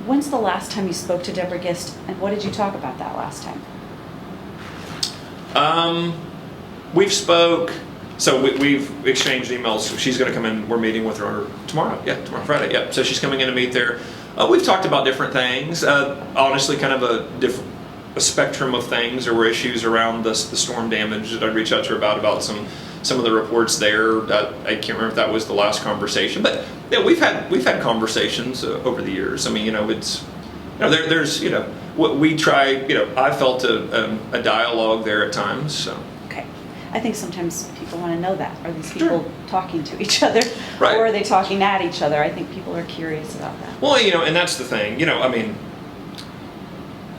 When's the last time you spoke to Deborah Gist, and what did you talk about that last time? We've spoke, so we've exchanged emails. She's going to come in. We're meeting with her tomorrow. Yeah, tomorrow, Friday. Yeah, so she's coming in to meet there. We've talked about different things. Honestly, kind of a spectrum of things. There were issues around the storm damage that I reached out to her about some of the reports there. I can't remember if that was the last conversation, but yeah, we've had conversations over the years. I mean, it's there's what we try. I felt a dialogue there at times. So. Okay, I think sometimes people want to know that. Are these people talking to each other, right, or are they talking at each other? I think people are curious about that. Well, and that's the thing. I mean,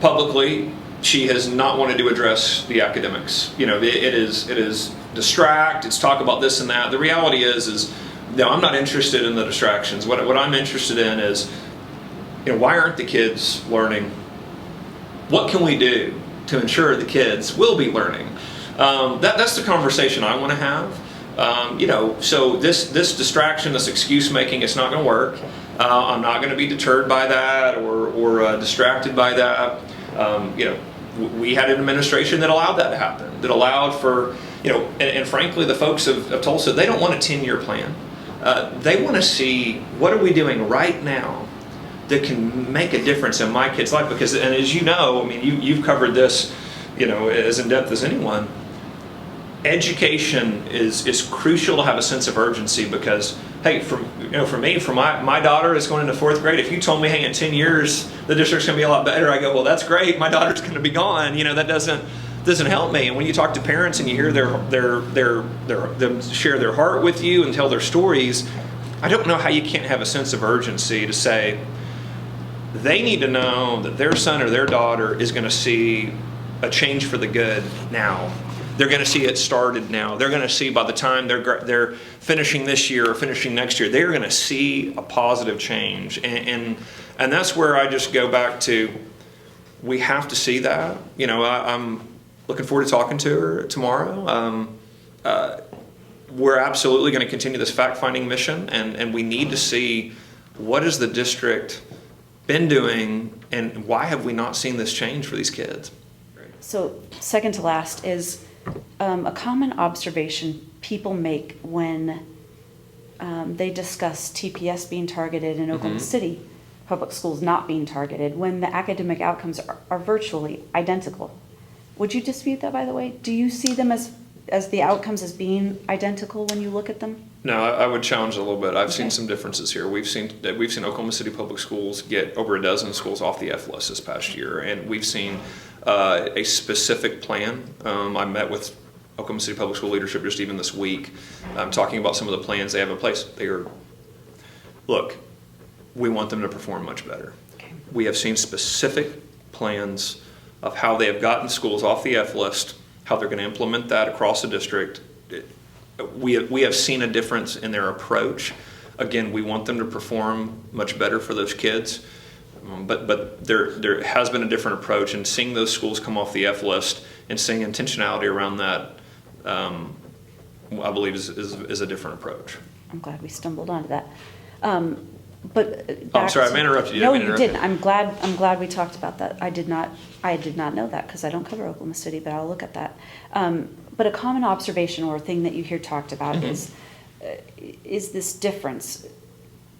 publicly, she has not wanted to address the academics. It is distract. It's talk about this and that. The reality is I'm not interested in the distractions. What I'm interested in is, why aren't the kids learning? What can we do to ensure the kids will be learning? That's the conversation I want to have. So this distraction, this excuse making, it's not going to work. I'm not going to be deterred by that or distracted by that. We had an administration that allowed that to happen, that allowed for, and frankly, the folks of Tulsa, they don't want a 10-year plan. They want to see, what are we doing right now that can make a difference in my kid's life? Because, and as you know, I mean, you've covered this, as in depth as anyone. Education is crucial to have a sense of urgency because, hey, for me, my daughter is going into 4th grade. If you told me, hey, in 10 years the district's going to be a lot better, I go, well, that's great. My daughter's going to be gone. That doesn't help me. And when you talk to parents and you hear them share their heart with you and tell their stories, I don't know how you can't have a sense of urgency to say they need to know that their son or their daughter is going to see a change for the good now. They're going to see it started now. They're going to see by the time they're finishing this year or finishing next year, they're going to see a positive change. And that's where I just go back to, we have to see that. I'm looking forward to talking to her tomorrow. We're absolutely going to continue this fact-finding mission, and we need to see what has the district been doing and why have we not seen this change for these kids. So second to last is a common observation people make when they discuss TPS being targeted and Oklahoma City Public Schools not being targeted, when the academic outcomes are virtually identical. Would you dispute that, by the way? Do you see them as the outcomes as being identical when you look at them? No, I would challenge a little bit. I've seen some differences here. We've seen Oklahoma City Public Schools get over a dozen schools off the F list this past year, and we've seen a specific plan. I met with Oklahoma City Public School leadership just even this week, talking about some of the plans they have in place. Look, we want them to perform much better. Okay. We have seen specific plans of how they have gotten schools off the F list, how they're going to implement that across the district. We have seen a difference in their approach. Again, we want them to perform much better for those kids. But there has been a different approach, and seeing those schools come off the F list and seeing intentionality around that, I believe is a different approach. I'm glad we stumbled onto that. But I'm sorry, I interrupted you. No, you didn't. I'm glad we talked about that. I did not know that because I don't cover Oklahoma City, but I'll look at that. But a common observation or a thing that you hear talked about is this difference.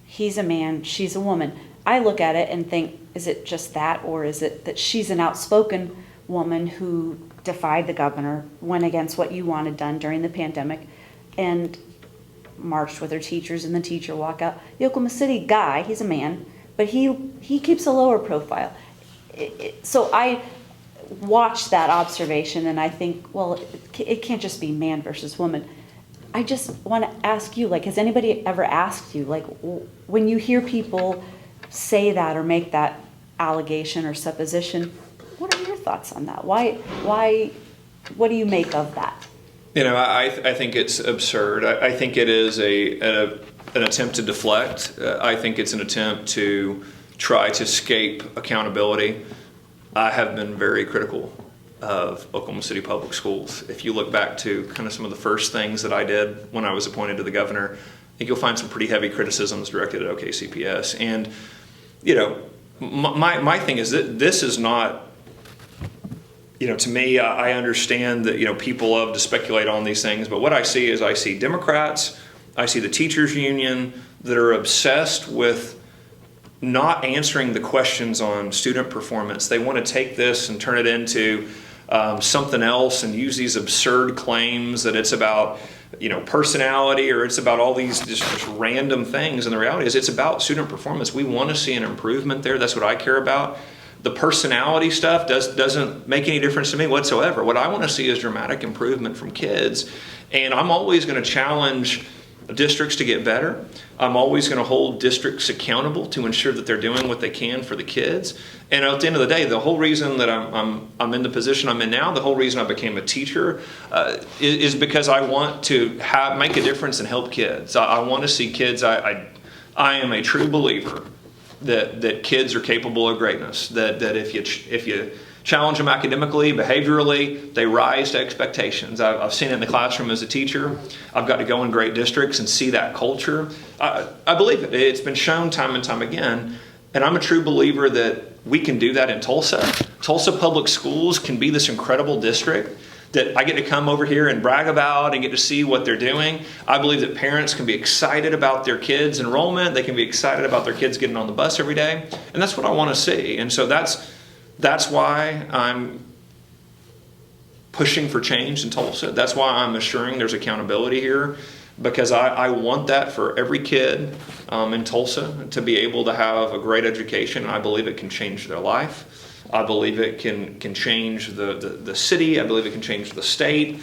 He's a man, she's a woman. I look at it and think, is it just that, or is it that she's an outspoken woman who defied the governor, went against what you wanted done during the pandemic, and marched with her teachers in the teacher walkout? The Oklahoma City guy, he's a man, but he keeps a lower profile. So I watch that observation and I think, well, it can't just be man versus woman. I just want to ask you, has anybody ever asked you, when you hear people say that or make that allegation or supposition, what are your thoughts on that? Why, what do you make of that? I think it's absurd. I think it is an attempt to deflect. I think it's an attempt to try to escape accountability. I have been very critical of Oklahoma City Public Schools. If you look back to kind of some of the first things that I did when I was appointed to the governor, I think you'll find some pretty heavy criticisms directed at OKCPS. And my thing is that this is not, to me, I understand that, people love to speculate on these things, but what I see is I see Democrats, I see the teachers union that are obsessed with not answering the questions on student performance. They want to take this and turn it into something else and use these absurd claims that it's about, personality, or it's about all these just random things. And the reality is it's about student performance. We want to see an improvement there. That's what I care about. The personality stuff doesn't make any difference to me whatsoever. What I want to see is dramatic improvement from kids. And I'm always going to challenge districts to get better. I'm always going to hold districts accountable to ensure that they're doing what they can for the kids. And at the end of the day, the whole reason that I'm in the position I'm in now, the whole reason I became a teacher is because I want to make a difference and help kids. I want to see kids. I am a true believer that kids are capable of greatness. That if you challenge them academically, behaviorally, they rise to expectations. I've seen it in the classroom as a teacher. I've got to go in great districts and see that culture. I believe it. It's been shown time and time again. And I'm a true believer that we can do that in Tulsa. Tulsa Public Schools can be this incredible district that I get to come over here and brag about and get to see what they're doing. I believe that parents can be excited about their kids' enrollment. They can be excited about their kids getting on the bus every day. And that's what I want to see. And so that's why I'm pushing for change in Tulsa. That's why I'm assuring there's accountability here, because I want that for every kid in Tulsa to be able to have a great education. I believe it can change their life. I believe it can change the city. I believe it can change the state.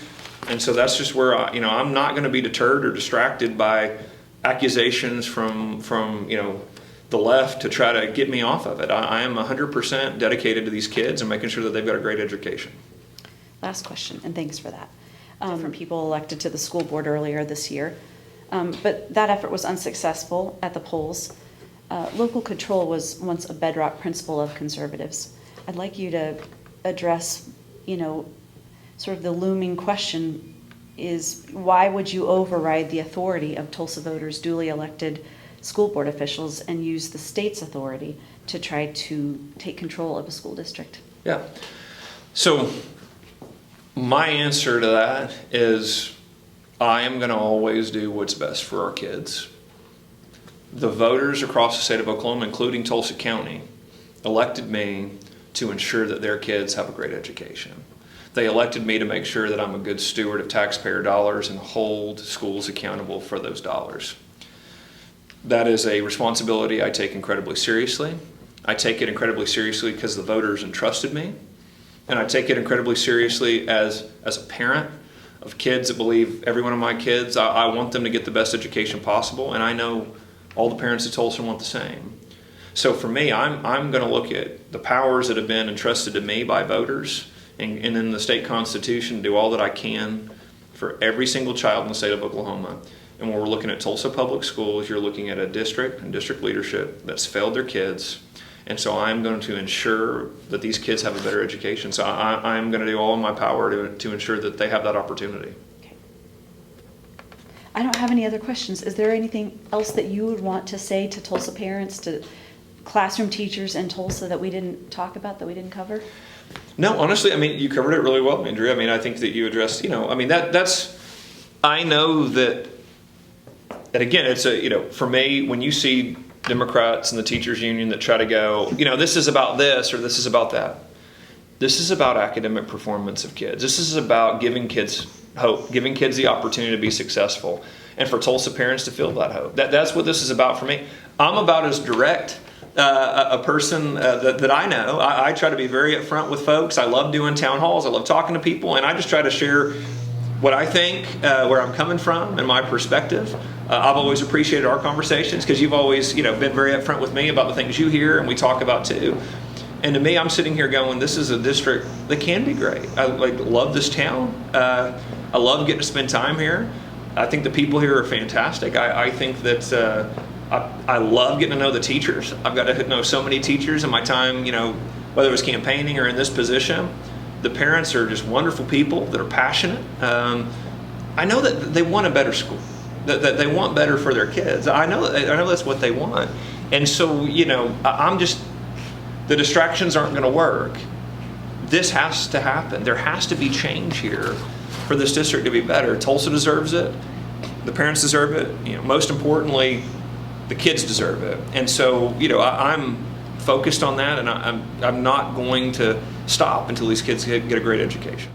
And so that's just where I'm not going to be deterred or distracted by accusations from the left to try to get me off of it. I am 100% dedicated to these kids and making sure that they've got a great education. Last question, and thanks for that. Different people elected to the school board earlier this year, but that effort was unsuccessful at the polls. Local control was once a bedrock principle of conservatives. I'd like you to address, sort of the looming question is, why would you override the authority of Tulsa voters' duly elected school board officials and use the state's authority to try to take control of a school district? Yeah. So my answer to that is I am going to always do what's best for our kids. The voters across the state of Oklahoma, including Tulsa County, elected me to ensure that their kids have a great education. They elected me to make sure that I'm a good steward of taxpayer dollars and hold schools accountable for those dollars. That is a responsibility I take incredibly seriously. I take it incredibly seriously because the voters entrusted me. And I take it incredibly seriously as a parent of kids that believe every one of my kids, I want them to get the best education possible. And I know all the parents of Tulsa want the same. So for me, I'm going to look at the powers that have been entrusted to me by voters and in the state constitution, do all that I can for every single child in the state of Oklahoma. And when we're looking at Tulsa Public Schools, you're looking at a district and district leadership that's failed their kids. And so I'm going to ensure that these kids have a better education. So I'm going to do all in my power to ensure that they have that opportunity. Okay. I don't have any other questions. Is there anything else that you would want to say to Tulsa parents, to classroom teachers in Tulsa that we didn't talk about, that we didn't cover? No, honestly, you covered it really well, Andrea. I think that you addressed, I know that, and again, it's for me, when you see Democrats and the teachers union that try to go, this is about this or this is about that. This is about academic performance of kids. This is about giving kids hope, giving kids the opportunity to be successful, and for Tulsa parents to feel that hope. That's what this is about for me. I'm about as direct a person that I know. I try to be very upfront with folks. I love doing town halls. I love talking to people, and I just try to share what I think, where I'm coming from, and my perspective. I've always appreciated our conversations because you've always, been very upfront with me about the things you hear and we talk about too. And to me, I'm sitting here going, this is a district that can be great. I love this town. I love getting to spend time here. I think the people here are fantastic. I think that I love getting to know the teachers. I've got to know so many teachers in my time, whether it was campaigning or in this position. The parents are just wonderful people that are passionate. I know that they want a better school, that they want better for their kids. I know that's what they want. And so, I'm just, the distractions aren't going to work. This has to happen. There has to be change here for this district to be better. Tulsa deserves it. The parents deserve it. Most importantly, the kids deserve it. And so, I'm focused on that, and I'm not going to stop until these kids get a great education.